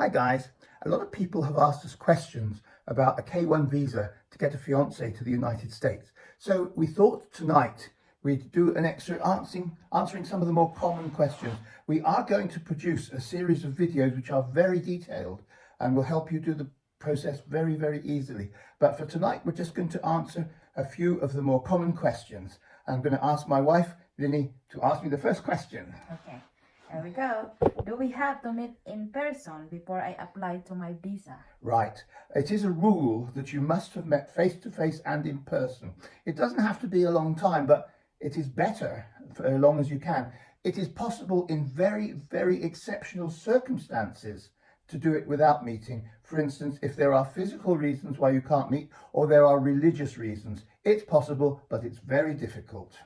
Hi guys, a lot of people have asked us questions about a K-1 visa to get a fiancé to the United States. So we thought tonight we'd do an extra answering some of the more common questions. We are going to produce a series of videos which are very detailed and will help you do the process very, very easily. But for tonight, we're just going to answer a few of the more common questions. I'm going to ask my wife, Vinny, to ask me the first question. Okay, here we go. Do we have to meet in person before I apply to my visa? Right. It is a rule that you must have met face-to-face and in person. It doesn't have to be a long time, but it is better for as long as you can. It is possible in very, very exceptional circumstances to do it without meeting. For instance, if there are physical reasons why you can't meet or there are religious reasons, it's possible, but it's very difficult.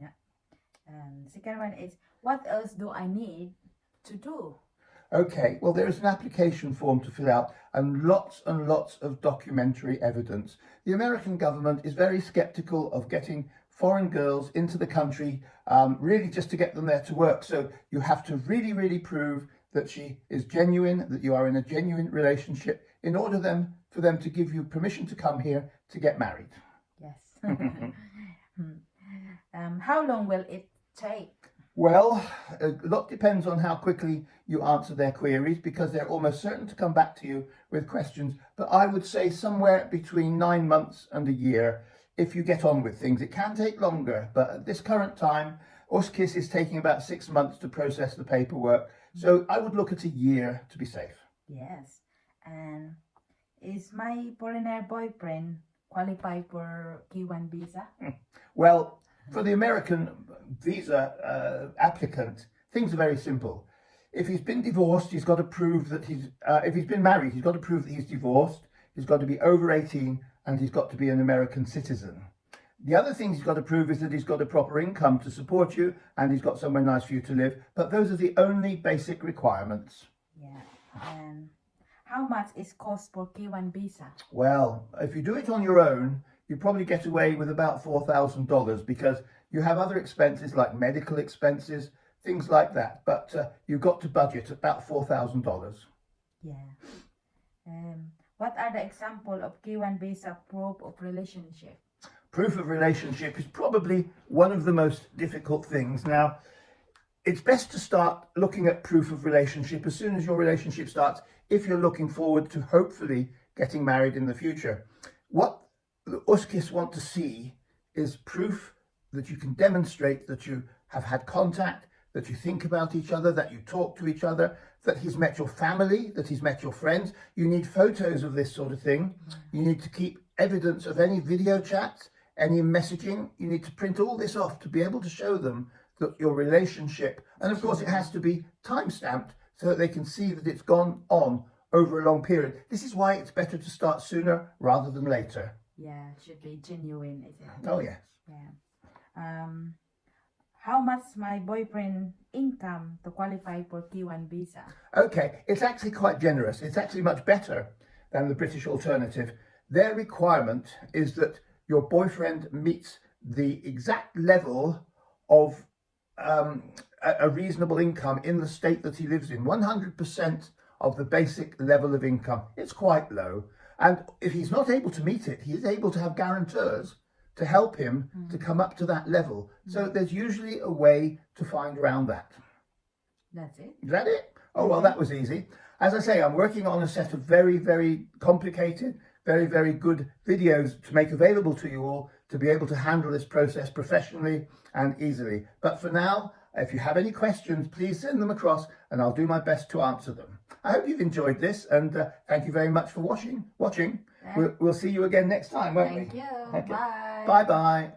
Yeah. And second one is, what else do I need to do? Okay, well, there is an application form to fill out and lots of documentary evidence. The American government is very skeptical of getting foreign girls into the country, really just to get them there to work. So you have to really prove that she is genuine, that you are in a genuine relationship in order for them to give you permission to come here to get married. Yes. How long will it take? Well, a lot depends on how quickly you answer their queries, because they're almost certain to come back to you with questions. But I would say somewhere between 9 months and a year if you get on with things. It can take longer, but at this current time, USKIS is taking about 6 months to process the paperwork. So I would look at a year to be safe. Yes. And is my foreigner boyfriend qualified for K-1 visa? Well, for the American visa applicant, things are very simple. If he's been divorced, he's got to prove that if he's been married, he's got to prove that he's divorced. He's got to be over 18 and he's got to be an American citizen. The other thing he's got to prove is that he's got a proper income to support you and he's got somewhere nice for you to live. But those are the only basic requirements. Yeah. And how much is cost for K-1 visa? Well, if you do it on your own, you probably get away with about $4,000 because you have other expenses like medical expenses, things like that. But you've got to budget about $4,000. Yeah. What are the example of K-1 visa proof of relationship? Proof of relationship is probably one of the most difficult things. Now, it's best to start looking at proof of relationship as soon as your relationship starts, if you're looking forward to hopefully getting married in the future. What the USKIS want to see is proof that you can demonstrate that you have had contact, that you think about each other, that you talk to each other, that he's met your family, that he's met your friends. You need photos of this sort of thing. You need to keep evidence of any video chats, any messaging. You need to print all this off to be able to show them that your relationship, and of course it has to be time-stamped so that they can see that it's gone on over a long period. This is why it's better to start sooner rather than later. Yeah, it should be genuine, isn't it? Oh yes. Yeah. How much my boyfriend income to qualify for K-1 visa? Okay, it's actually quite generous. It's actually much better than the British alternative. Their requirement is that your boyfriend meets the exact level of a reasonable income in the state that he lives in. 100% of the basic level of income. It's quite low. And if he's not able to meet it, he is able to have guarantors to help him to come up to that level. So there's usually a way to find around that. That's it? Is that it? Oh, well, that was easy. As I say, I'm working on a set of very complicated, very good videos to make available to you all to be able to handle this process professionally and easily. But for now, if you have any questions, please send them across and I'll do my best to answer them. I hope you've enjoyed this and thank you very much for watching. We'll see you again next time, won't we? Thank you. Okay. Bye. Bye-bye.